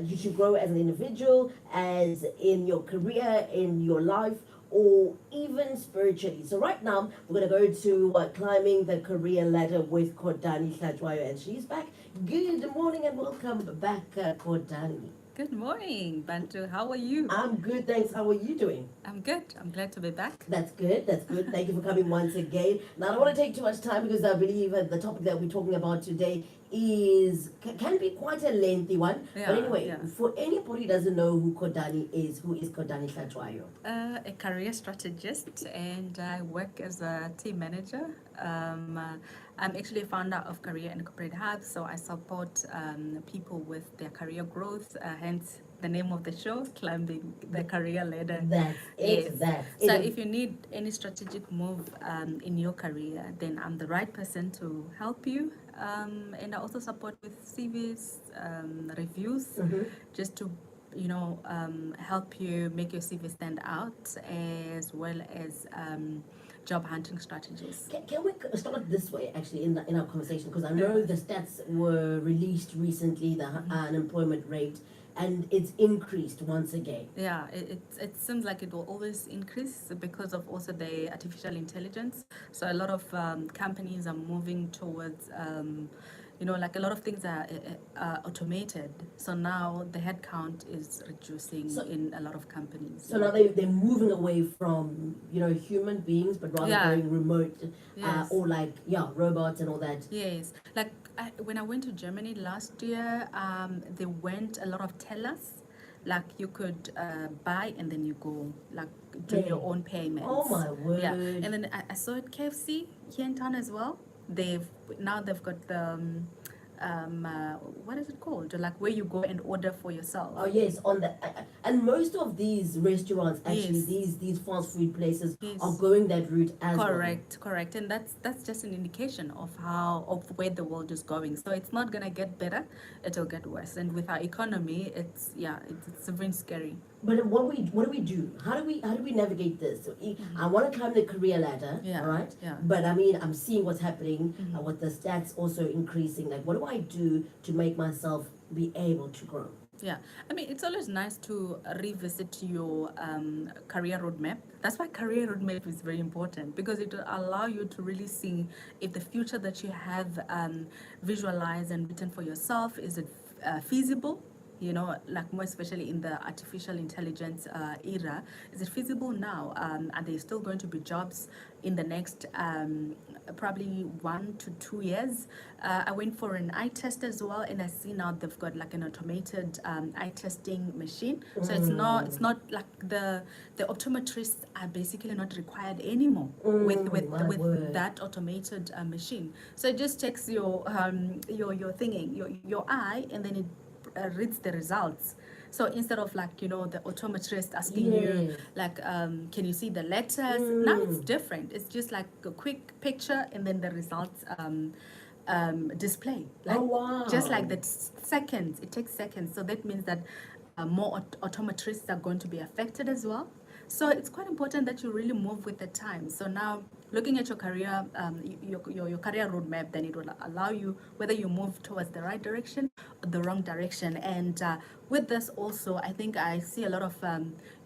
you should grow as an individual, as in your career, in your life, or even spiritually. So right now, we're going to go to climbing the career ladder with Kordani Hlajwayo, and she's back. Good morning and welcome back, Kordani. Good morning, Bantu. How are you? I'm good, thanks. How are you doing? I'm good. I'm glad to be back. That's good. That's good. Thank you for coming once again. Now, I don't want to take too much time because I believe the topic that we're talking about today can be quite a lengthy one. Yeah, But anyway, yeah. for anybody who doesn't know who is Kordani Hlajwayo? A career strategist, and I work as a team manager. I'm actually a founder of Career and Corporate Hub, so I support people with their career growth, hence the name of the show, Climbing the Career Ladder. That's it. Yes. That's So it. if you need any strategic move in your career, then I'm the right person to help you. And I also support with CVs, reviews, just to help you make your CV stand out, as well as job hunting strategies. Can we start this way, actually, in our conversation? Because I know the stats were released recently, the unemployment rate, and it's increased once again. Yeah, it seems like it will always increase because of also the artificial intelligence. So a lot of companies are moving towards, like a lot of things are automated. So now the headcount is reducing in a lot of companies. So now they're moving away from, human beings, but rather going remote, Yes. or robots and all that. Yes, like when I went to Germany last year, they went a lot of tellers. Like you could buy and then you go, like do your own payments. Oh my word. Yeah, and then I saw at KFC here in town as well. They've got the what is it called? Like where you go and order for yourself. Oh yes, on the and most of these restaurants, actually, Yes. these fast food places Yes. are going that route as well. Correct, and that's just an indication of where the world is going. So it's not gonna get better; it'll get worse. And with our economy, it's very scary. But what do we do? How do we navigate this? So, I want to climb the career ladder, Yeah, all right? yeah. But I mean, I'm seeing what's happening with the stats also increasing. Like, what do I do to make myself be able to grow? Yeah, I mean, it's always nice to revisit your career roadmap. That's why career roadmap is very important, because it will allow you to really see if the future that you have visualized and written for yourself, is it feasible? Like more especially in the artificial intelligence era, is it feasible now? Are there still going to be jobs in the next probably 1 to 2 years? I went for an eye test as well, and I see now they've got like an automated eye testing machine. So it's not like the optometrists are basically not required anymore with that automated machine. So it just takes your eye, and then it reads the results. So instead of like the optometrist asking you like can you see the letters, now it's different. It's just like a quick picture and then the results display, like, oh wow, just like that. Seconds, it takes seconds. So that means that more optometrists are going to be affected as well. So it's quite important that you really move with the time. So now, looking at your career, your career roadmap, then it will allow you whether you move towards the right direction or the wrong direction. And with this also, I think I see a lot of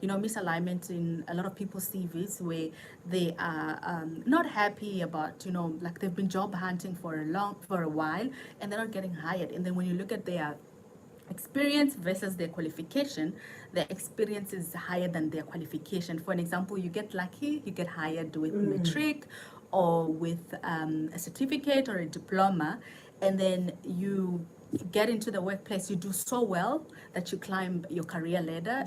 misalignment in a lot of people's CVs, where they are not happy about like they've been job hunting for a while and they're not getting hired. And then when you look at their experience versus their qualification, their experience is higher than their qualification. For an example, you get lucky, you get hired with matric or with a certificate or a diploma, and then you get into the workplace, you do so well that you climb your career ladder.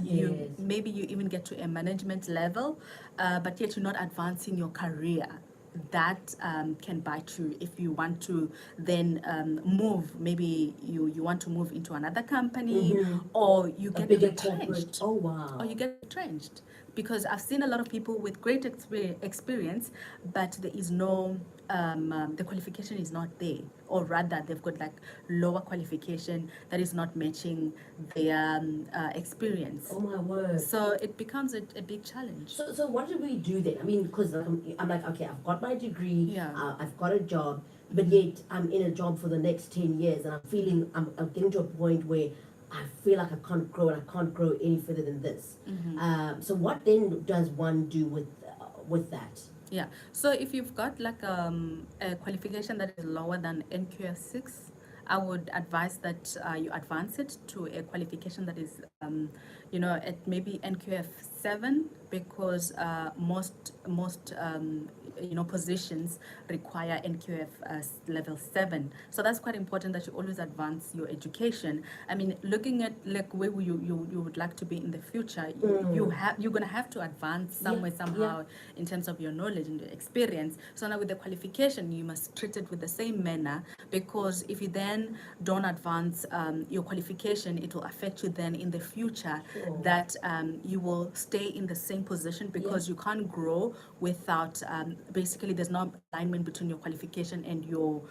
Maybe you even get to a management level, but yet you're not advancing your career. That can bite you if you want to then move. Maybe you want to move into another company, or you get retrenched. Oh wow. Or you get retrenched, because I've seen a lot of people with great experience, but there is no the qualification is not there, or rather they've got like lower qualification that is not matching their experience. Oh my word. So it becomes a big challenge. So what do we do then? I mean, because I'm like, okay, I've got my degree, I've got a job, but yet I'm in a job for the next 10 years, and I'm getting to a point where I feel like I can't grow and I can't grow any further than this. So what then does one do with that? Yeah. So if you've got like a qualification that is lower than NQF 6, I would advise that you advance it to a qualification that is, at maybe NQF 7, because most positions require NQF level 7. So that's quite important that you always advance your education. I mean, looking at like where you would like to be in the future, you're gonna have to advance somewhere somehow in terms of your knowledge and your experience. So now with the qualification, you must treat it with the same manner, because if you then don't advance your qualification, it will affect you then in the future. Sure. That you will stay in the same position, because you can't grow without basically there's no alignment between your qualification and your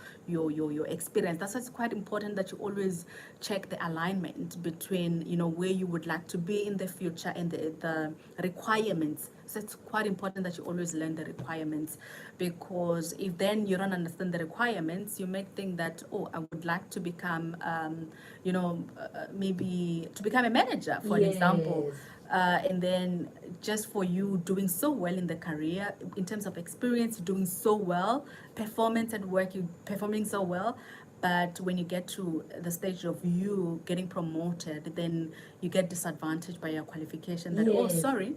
experience. That's why it's quite important that you always check the alignment between where you would like to be in the future and the requirements. So it's quite important that you always learn the requirements, because if then you don't understand the requirements, you may think that, oh, I would like to become maybe to become a manager, for an example. And then just for you doing so well in the career, in terms of experience, doing so well, performance at work, you performing so well. But when you get to the stage of you getting promoted, then you get disadvantaged by your qualification. That, oh, sorry,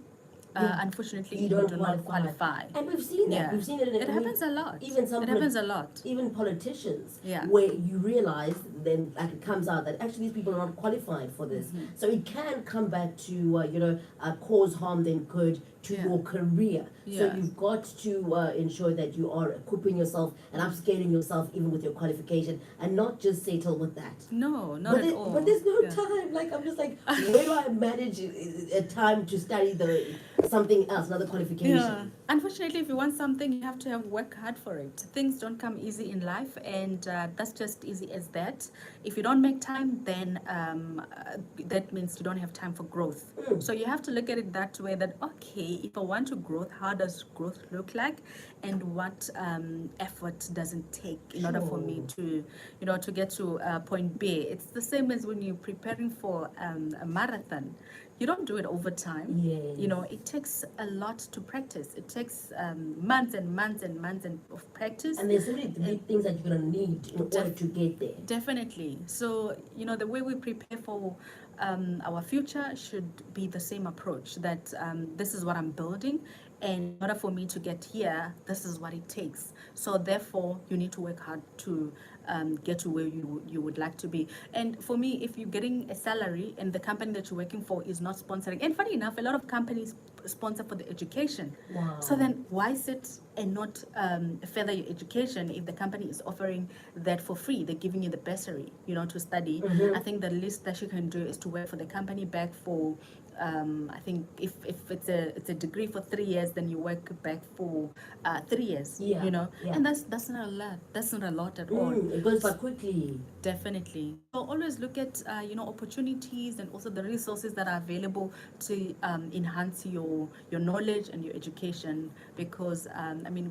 unfortunately, you do not qualify. And we've seen that. Yeah. We've seen it. It happens a lot. Even It happens a lot. Even politicians, Yeah. where you realize then, like, it comes out that actually these people are not qualified for this. So it can come back to cause harm than good to your career. So Yeah. you've got to ensure that you are equipping yourself and upscaling yourself even with your qualification, and not just settle with that. No, not at all. But there's no Yeah. time. Like, I'm just like, where do I manage a time to study something else, another qualification? Yeah. Unfortunately, if you want something, you have to work hard for it. Things don't come easy in life, and that's just easy as that. If you don't make time, then that means you don't have time for growth. So you have to look at it that way, that, okay, if I want to grow, how does growth look like, and what effort does it take in order for me to get to point B. It's the same as when you're preparing for a marathon. You don't do it over time. Yes. It takes a lot to practice. It takes months and months and months of practice. And there's so many big things that you're going to need in order to get there. Definitely. So, the way we prepare for our future should be the same approach, that this is what I'm building, and in order for me to get here, this is what it takes. So therefore, you need to work hard to get to where you would like to be. And for me, if you're getting a salary and the company that you're working for is not sponsoring, and funny enough, a lot of companies sponsor for the education. Wow. So then why sit and not further your education if the company is offering that for free? They're giving you the bursary, to study. I think the least that you can do is to work for the company back for I think if it's a degree for 3 years, then you work back for 3 years. And that's not a lot. That's not a lot at all. It goes by quickly. Definitely. So always look at opportunities and also the resources that are available to enhance your knowledge and your education, because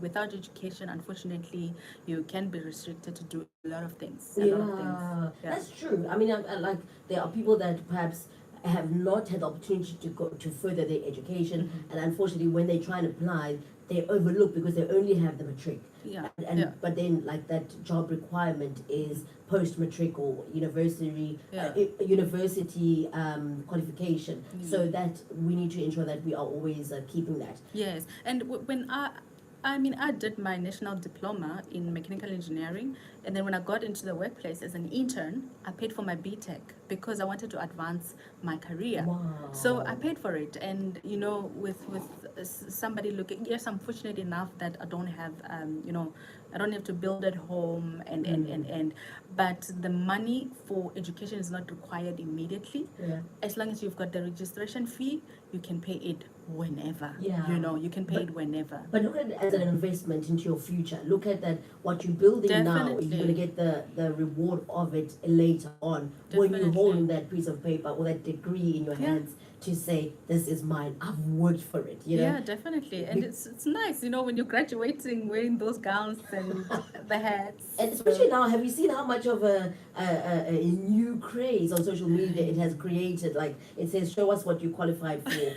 without education, unfortunately, you can be restricted to do a lot of things. A lot of things. Yeah. That's true. I like, there are people that perhaps have not had the opportunity to go to further their education, and unfortunately when they try and apply, they overlook because they only have the matric. But then, like, that job requirement is post matric or university qualification. So that we need to ensure that we are always keeping that. Yes. And when I did my national diploma in mechanical engineering, and then when I got into the workplace as an intern, I paid for my BTech because I wanted to advance my career. Wow. So I paid for it, and with somebody looking, yes, I'm fortunate enough that I don't have I don't have to build at home, but the money for education is not required immediately. As long as you've got the registration fee, you can pay it whenever. You can pay it whenever. But look at it as an investment into your future. Look at that, what you're building now, you're going to get the reward of it later on. When you're holding that piece of paper or that degree in your hands to say, this is mine, I've worked for it, Yeah, definitely. And it's nice, when you're graduating wearing those gowns and the hats. And especially now, have you seen how much of a new craze on social media it has created? Like it says, show us what you qualified for.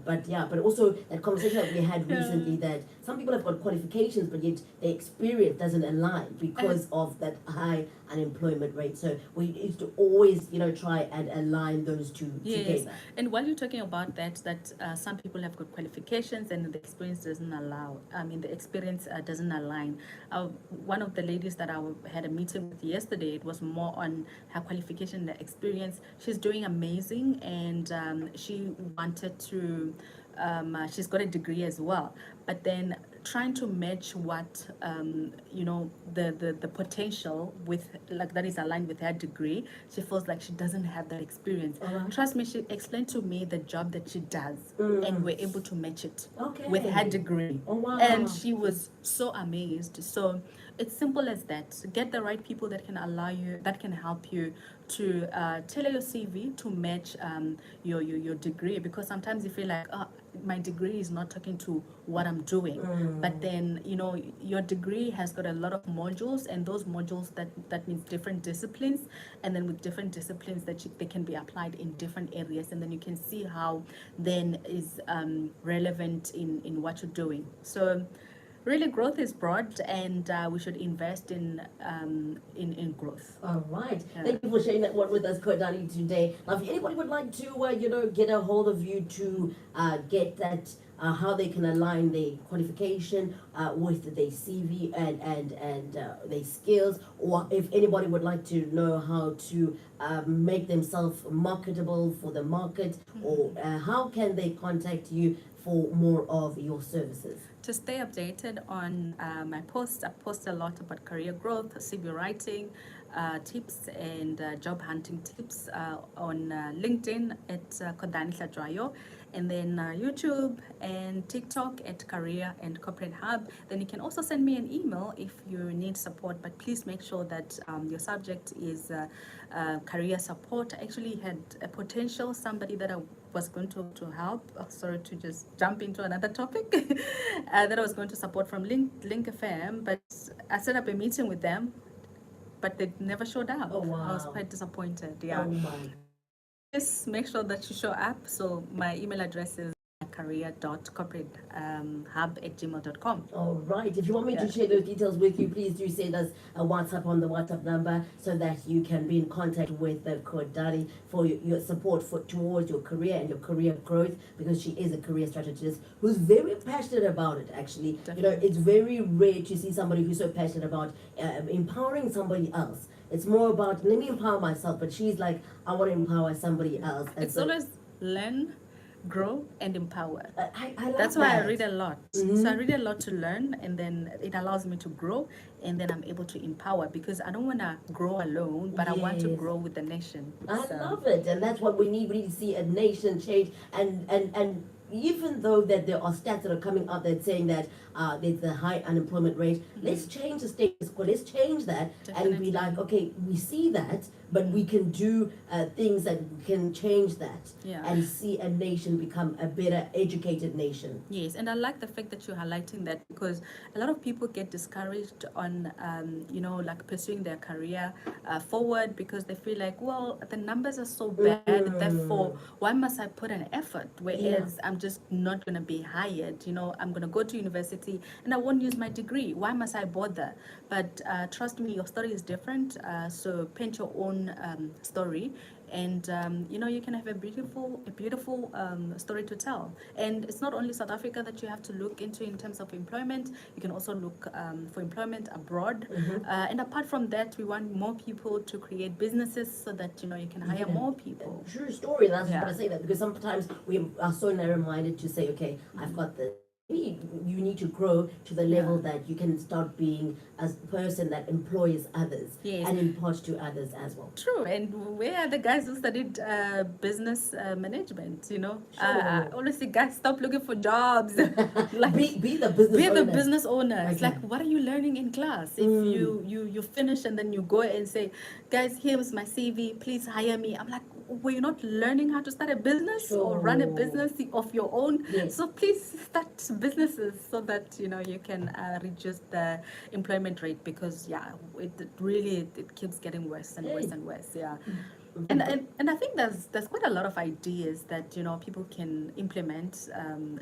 But also that conversation that we had recently that some people have got qualifications, but yet their experience doesn't align because of that high unemployment rate. So we used to always, try and align those two together. And while you're talking about that some people have good qualifications and the experience doesn't allow. I mean, the experience doesn't align. One of the ladies that I had a meeting with yesterday, it was more on her qualification, the experience. She's doing amazing, and she wanted to. She's got a degree as well, but then trying to match what the potential with like that is aligned with her degree, she feels like she doesn't have that experience. Trust me, she explained to me the job that she does, and we're able to match it with her degree. And she was so amazed. So it's simple as that. Get the right people that can allow you, that can help you to tailor your CV to match your degree, because sometimes you feel like, my degree is not talking to what I'm doing. But then your degree has got a lot of modules, and those modules that means different disciplines, and then with different disciplines they can be applied in different areas, and then you can see how then is relevant in what you're doing. So really, growth is broad, and we should invest in growth. All right. Thank you for sharing that one with us, Kodani, today. Now, if anybody would like to, get a hold of you to get that, how they can align their qualification with their CV and their skills, or if anybody would like to know how to make themselves marketable for the market, or how can they contact you for more of your services? To stay updated on my posts, I post a lot about career growth, CV writing tips, and job hunting tips on LinkedIn at Kodani Hladwayo, and then YouTube and TikTok at Career and Corporate Hub. Then you can also send me an email if you need support, but please make sure that your subject is career support. I actually had a potential somebody that I was going to help. Sorry to just jump into another topic. That I was going to support from Link FM, but I set up a meeting with them, but they never showed up. Oh, wow. I was quite disappointed. Yeah. Oh, my. Just make sure that you show up. So my email address is career.corporatehub@gmail.com. All right. If you want me to share those details with you, please do send us a WhatsApp on the WhatsApp number so that you can be in contact with Kodani for your support towards your career and your career growth, because she is a career strategist who's very passionate about it, actually. Definitely. It's very rare to see somebody who's so passionate about empowering somebody else. It's more about, let me empower myself, but she's like, I want to empower somebody else. And It's always learn, grow, and empower. I love That's why I that. read a lot. So I read a lot to learn, and then it allows me to grow, and then I'm able to empower, because I don't want to grow alone, but I want to Yes. grow with the nation. I So, love it, and that's what we need. We need to see a nation change, and even though that there are stats that are coming up that saying that there's a high unemployment rate, let's change the status quo. Let's change that and be Definitely. like, okay, we see that, but we can do things that can change that, Yeah. and see a nation become a better educated nation. Yes, and I like the fact that you're highlighting that, because a lot of people get discouraged on, like pursuing their career forward, because they feel like, well, the numbers are so bad, therefore, why must I put an effort? Whereas I'm just not going to be hired. I'm going to go to university and I won't use my degree. Why must I bother? But trust me, your story is different. So paint your own story, and you can have a beautiful story to tell. And it's not only South Africa that you have to look into in terms of employment. You can also look for employment abroad. And apart from that, we want more people to create businesses so that you can hire more people. True story. That's Yeah. what I say that, because sometimes we are so narrow-minded to say, okay, I've got the. Maybe you need to grow to the level that you can start being a person that employs others, Yes. and imparts to others as well. True, and where are the guys who studied business management? Honestly, guys, stop looking for jobs. Like, Be the business be the owner. business owner. It's Okay. like, what are you learning in class? If you finish and then you go and say, guys, here's my CV, please hire me. I'm like, were you not learning how to start a business or run a Sure. business of your own? Yes. So please start businesses so that you can reduce the employment rate, because it really it keeps getting worse and worse and worse. Yeah. And I think there's quite a lot of ideas that people can implement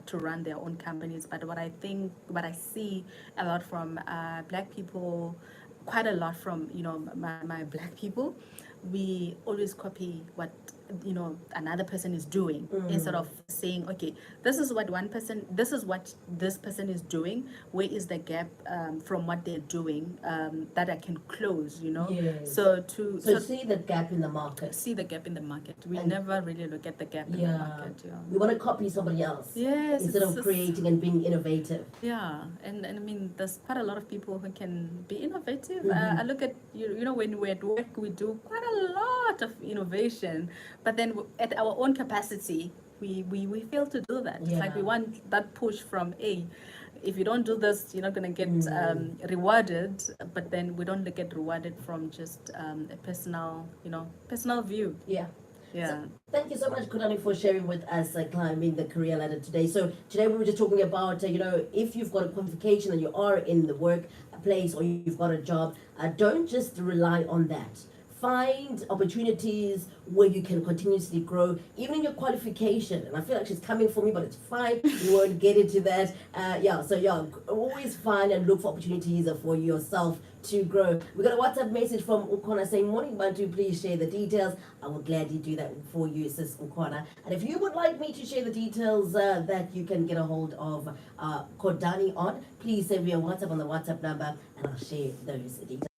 to run their own companies. But what I see a lot from black people, quite a lot from my black people, we always copy what another person is doing, instead of saying, okay, this is what this person is doing. Where is the gap from what they're doing that I can close? Yes. So see the gap in the market. see the gap in the market. We And- never really look at the gap in the market. We want to copy somebody else. Yes, Instead it's of just- creating and being innovative. Yeah, and I mean, there's quite a lot of people who can be innovative. Mhm. I look at when we're at work, we do quite a lot of innovation, but then at our own capacity, we fail to do that. It's like we Yeah. want that push from if you don't do this, you're not gonna get rewarded. But then we don't get rewarded from just a personal view. Yeah. Yeah. Thank you so much, Kodani, for sharing with us climbing the career ladder today. So today we were just talking about, if you've got a qualification and you are in the workplace or you've got a job, don't just rely on that. Find opportunities where you can continuously grow, even in your qualification. And I feel like she's coming for me, but it's fine. We won't get into that. Always find and look for opportunities for yourself to grow. We got a WhatsApp message from Ukona saying, "Morning, Bantu, please share the details." I will gladly do that for you, Sis Ukona. And if you would like me to share the details that you can get a hold of Kodani on, please send me a WhatsApp on the WhatsApp number and I'll share those details.